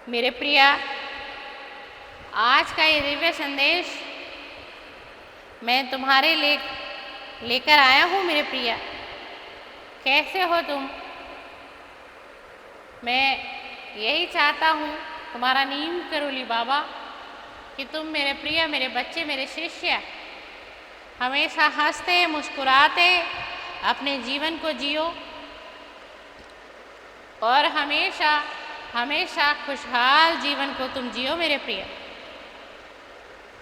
मेरे प्रिया, आज का ये दिव्य संदेश मैं तुम्हारे लेकर आया हूँ। मेरे प्रिया, कैसे हो तुम? मैं यही चाहता हूँ, तुम्हारा नीम करोली बाबा, कि तुम मेरे प्रिय, मेरे बच्चे, मेरे शिष्य हमेशा हंसते मुस्कुराते अपने जीवन को जियो और हमेशा हमेशा खुशहाल जीवन को तुम जियो मेरे प्रिय।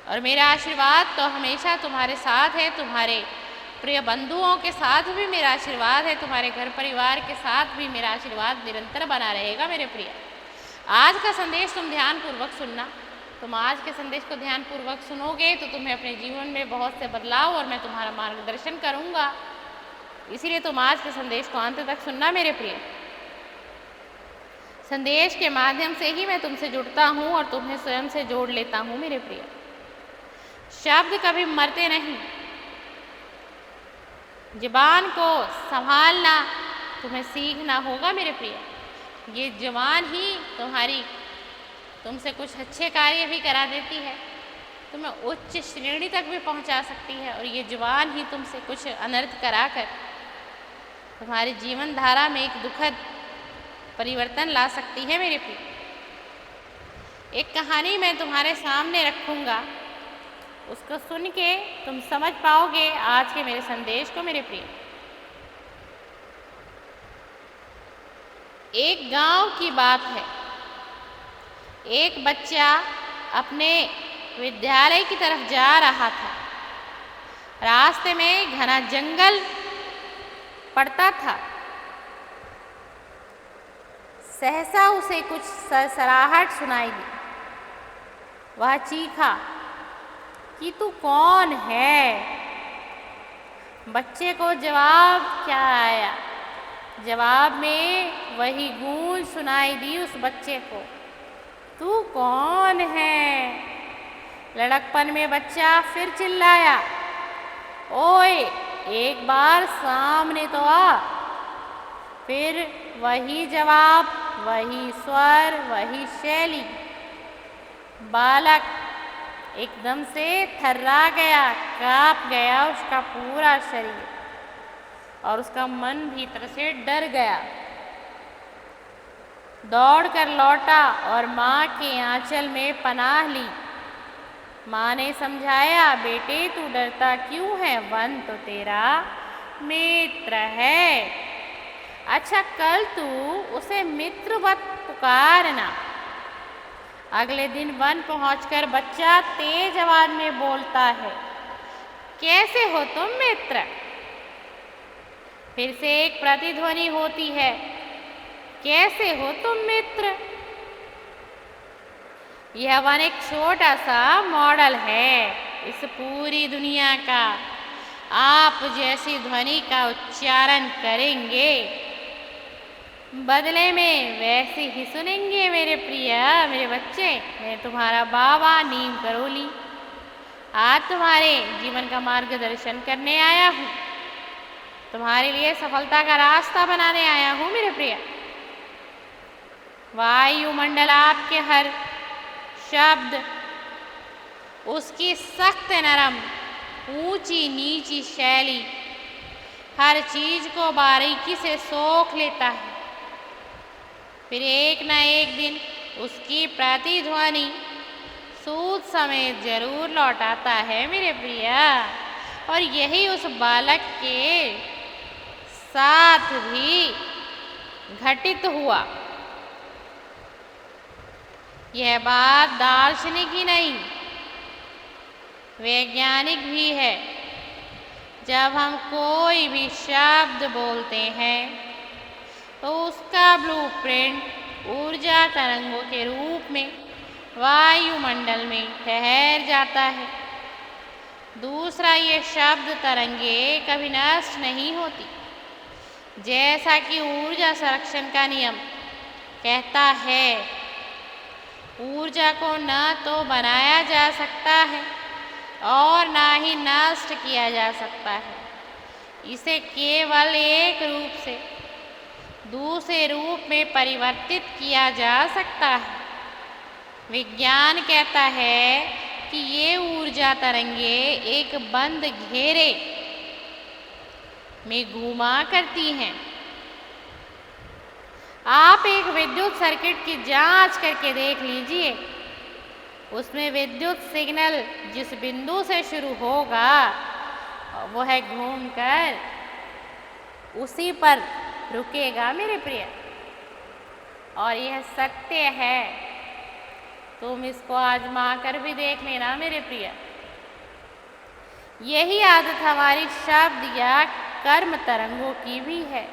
और मेरा आशीर्वाद तो हमेशा तुम्हारे साथ है, तुम्हारे प्रिय बंधुओं के साथ भी मेरा आशीर्वाद है, तुम्हारे घर परिवार के साथ भी मेरा आशीर्वाद निरंतर बना रहेगा मेरे प्रिय। आज का संदेश तुम ध्यानपूर्वक सुनना। तुम आज के संदेश को ध्यानपूर्वक सुनोगे तो तुम्हें अपने जीवन में बहुत से बदलाव और मैं तुम्हारा मार्गदर्शन करूँगा। इसीलिए तुम आज के संदेश को अंत तक सुनना मेरे प्रिय। संदेश के माध्यम से ही मैं तुमसे जुड़ता हूँ और तुम्हें स्वयं से जोड़ लेता हूँ मेरे प्रिय। शब्द कभी मरते नहीं। ज़बान को संभालना तुम्हें सीखना होगा मेरे प्रिय। ये ज़बान ही तुमसे कुछ अच्छे कार्य भी करा देती है, तुम्हें उच्च श्रेणी तक भी पहुंचा सकती है। और ये ज़बान ही तुमसे कुछ अनर्थ कराकर तुम्हारी जीवन धारा में एक दुखद परिवर्तन ला सकती है मेरे प्रिय। एक कहानी मैं तुम्हारे सामने रखूँगा, उसको सुन के तुम समझ पाओगे आज के मेरे संदेश को मेरे प्रिय। एक गांव की बात है। एक बच्चा अपने विद्यालय की तरफ जा रहा था। रास्ते में घना जंगल पड़ता था। सहसा उसे कुछ सरसराहट सुनाई दी। वह चीखा कि तू कौन है? बच्चे को जवाब क्या आया? जवाब में वही गूंज सुनाई दी उस बच्चे को, तू कौन है? लड़कपन में बच्चा फिर चिल्लाया, ओए एक बार सामने तो आ। फिर वही जवाब, वही स्वर, वही शैली। बालक एकदम से थर्रा गया, कांप गया उसका पूरा शरीर और उसका मन भीतर से डर गया। दौड़कर लौटा और माँ के आंचल में पनाह ली। माँ ने समझाया, बेटे तू डरता क्यों है? वन तो तेरा मित्र है। अच्छा कल तू उसे मित्रवत पुकारना। अगले दिन वन पहुंचकर बच्चा तेज आवाज में बोलता है, कैसे हो तुम मित्र? फिर से एक प्रतिध्वनि होती है, कैसे हो तुम मित्र? यह वन एक छोटा सा मॉडल है इस पूरी दुनिया का। आप जैसी ध्वनि का उच्चारण करेंगे, बदले में वैसे ही सुनेंगे मेरे प्रिय, मेरे बच्चे। मैं तुम्हारा बाबा नीम करोली आज तुम्हारे जीवन का मार्गदर्शन करने आया हूँ, तुम्हारे लिए सफलता का रास्ता बनाने आया हूँ मेरे प्रिय। वायुमंडल आपके हर शब्द, उसकी सख्त नरम ऊंची नीची शैली हर चीज को बारीकी से सोख लेता है। फिर एक न एक दिन उसकी प्रतिध्वनि सूद समेत जरूर लौटाता है मेरे प्रिय। और यही उस बालक के साथ भी घटित हुआ। यह बात दार्शनिक ही नहीं, वैज्ञानिक भी है। जब हम कोई भी शब्द बोलते हैं तो उसका ब्लूप्रिंट ऊर्जा तरंगों के रूप में वायुमंडल में ठहर जाता है। दूसरा, ये शब्द तरंगे कभी नष्ट नहीं होती। जैसा कि ऊर्जा संरक्षण का नियम कहता है, ऊर्जा को न तो बनाया जा सकता है और ना ही नष्ट किया जा सकता है। इसे केवल एक रूप से दूसरे रूप में परिवर्तित किया जा सकता है। विज्ञान कहता है कि ये ऊर्जा तरंगे एक बंद घेरे में घूमा करती हैं। आप एक विद्युत सर्किट की जांच करके देख लीजिए, उसमें विद्युत सिग्नल जिस बिंदु से शुरू होगा वो है घूमकर उसी पर रुकेगा मेरे प्रिय। और यह सत्य है, तुम इसको आजमा कर भी देख लेना मेरे प्रिय। यही आदत हमारी शब्द या कर्म तरंगों की भी है।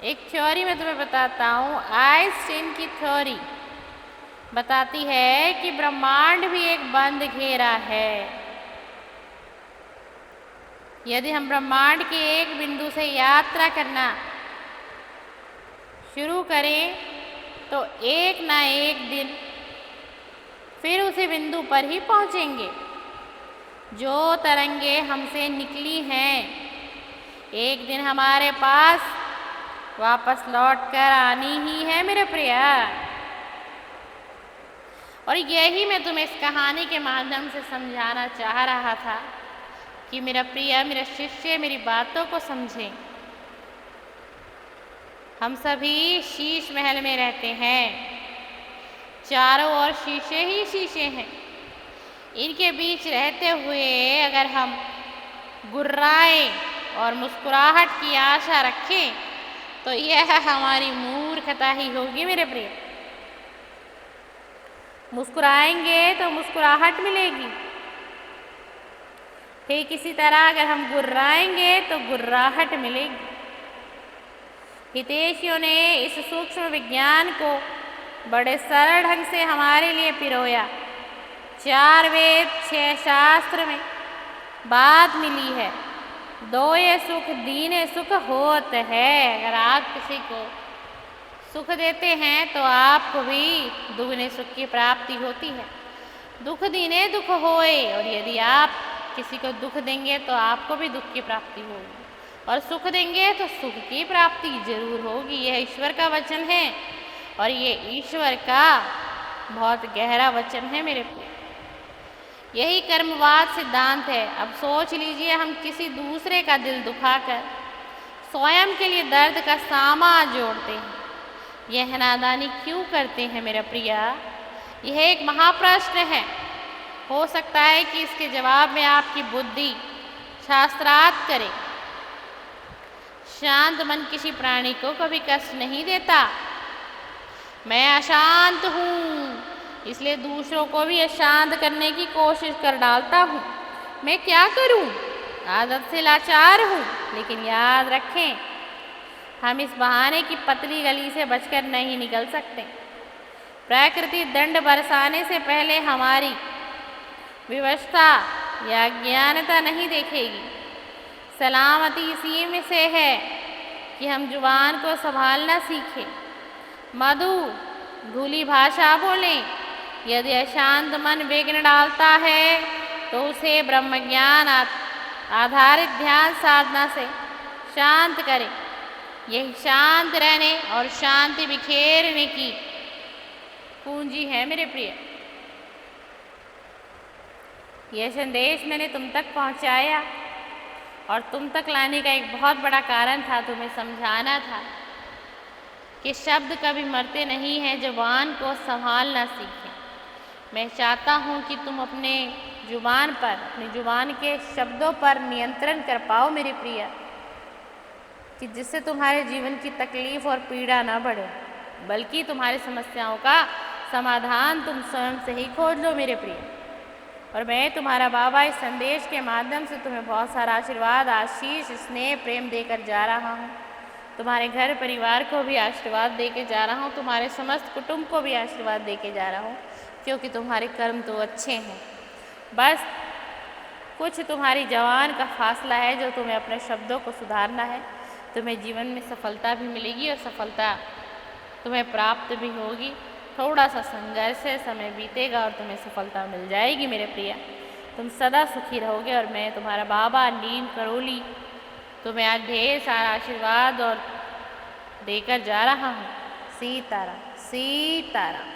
एक थ्योरी मैं तुम्हें बताता हूँ। आइंस्टीन की थ्योरी बताती है कि ब्रह्मांड भी एक बंद घेरा है। यदि हम ब्रह्मांड के एक बिंदु से यात्रा करना शुरू करें तो एक ना एक दिन फिर उसी बिंदु पर ही पहुंचेंगे। जो तरंगे हमसे निकली हैं एक दिन हमारे पास वापस लौट कर आनी ही है मेरे प्रिय। और यही मैं तुम्हें इस कहानी के माध्यम से समझाना चाह रहा था कि मेरा प्रिय, मेरा शिष्य मेरी बातों को समझें। हम सभी शीश महल में रहते हैं, चारों ओर शीशे ही शीशे हैं। इनके बीच रहते हुए अगर हम गुर्राए और मुस्कुराहट की आशा रखें तो यह हमारी मूर्खता ही होगी मेरे प्रिय। मुस्कुराएंगे तो मुस्कुराहट मिलेगी, ठीक इसी तरह अगर हम गुर्राएंगे तो गुर्राहट मिलेगी। हितैषियों ने इस सूक्ष्म विज्ञान को बड़े सरल ढंग से हमारे लिए पिरोया। 4 वेद 6 शास्त्र में बात मिली है, दोए सुख दीने सुख होत है। अगर आप किसी को सुख देते हैं तो आपको भी दुगने सुख की प्राप्ति होती है। दुख दीने दुख होए, और यदि आप किसी को दुख देंगे तो आपको भी दुख की प्राप्ति होगी, और सुख देंगे तो सुख की प्राप्ति जरूर होगी। यह ईश्वर का वचन है और ये ईश्वर का बहुत गहरा वचन है मेरे प्रिय। यही कर्मवाद सिद्धांत है। अब सोच लीजिए, हम किसी दूसरे का दिल दुखाकर स्वयं के लिए दर्द का सामान जोड़ते हैं। यह नादानी क्यों करते हैं मेरा प्रिया? यह एक महाप्रश्न है। हो सकता है कि इसके जवाब में आपकी बुद्धि शास्त्रार्थ करे। शांत मन किसी प्राणी को कभी कष्ट नहीं देता। मैं अशांत हूँ, इसलिए दूसरों को भी अशांत करने की कोशिश कर डालता हूँ। मैं क्या करूँ? आदत से लाचार हूँ। लेकिन याद रखें, हम इस बहाने की पतली गली से बचकर नहीं निकल सकते। प्रकृति दंड बरसाने से पहले हमारी विवशता या ज्ञानता नहीं देखेगी। सलामती इसी में से है कि हम जुबान को संभालना सीखें, मधु धूली भाषा बोलें। यदि अशांत मन विघ्न डालता है तो उसे ब्रह्मज्ञान आधारित ध्यान साधना से शांत करें। यही शांत रहने और शांति बिखेरने की पूंजी है मेरे प्रिय। यह संदेश मैंने तुम तक पहुंचाया और तुम तक लाने का एक बहुत बड़ा कारण था, तुम्हें समझाना था कि शब्द कभी मरते नहीं हैं, जुबान को संभालना सीखें। मैं चाहता हूँ कि तुम अपने जुबान पर, अपनी जुबान के शब्दों पर नियंत्रण कर पाओ मेरी प्रिया, कि जिससे तुम्हारे जीवन की तकलीफ और पीड़ा ना बढ़े, बल्कि तुम्हारी समस्याओं का समाधान तुम स्वयं से ही खोज लो मेरे प्रिय। और मैं तुम्हारा बाबा इस संदेश के माध्यम से तुम्हें बहुत सारा आशीर्वाद, आशीष, स्नेह, प्रेम देकर जा रहा हूँ। तुम्हारे घर परिवार को भी आशीर्वाद देके जा रहा हूँ, तुम्हारे समस्त कुटुंब को भी आशीर्वाद देके जा रहा हूँ, क्योंकि तुम्हारे कर्म तो अच्छे हैं। बस कुछ तुम्हारी जवान का फासला है जो तुम्हें अपने शब्दों को सुधारना है। तुम्हें जीवन में सफलता भी मिलेगी और सफलता तुम्हें प्राप्त भी होगी। थोड़ा सा संघर्ष है, समय बीतेगा और तुम्हें सफलता मिल जाएगी मेरे प्रिया। तुम सदा सुखी रहोगे और मैं तुम्हारा बाबा नीम करोली तुम्हें आज ढेर सारा आशीर्वाद और देकर जा रहा हूँ। सीताराम सीताराम।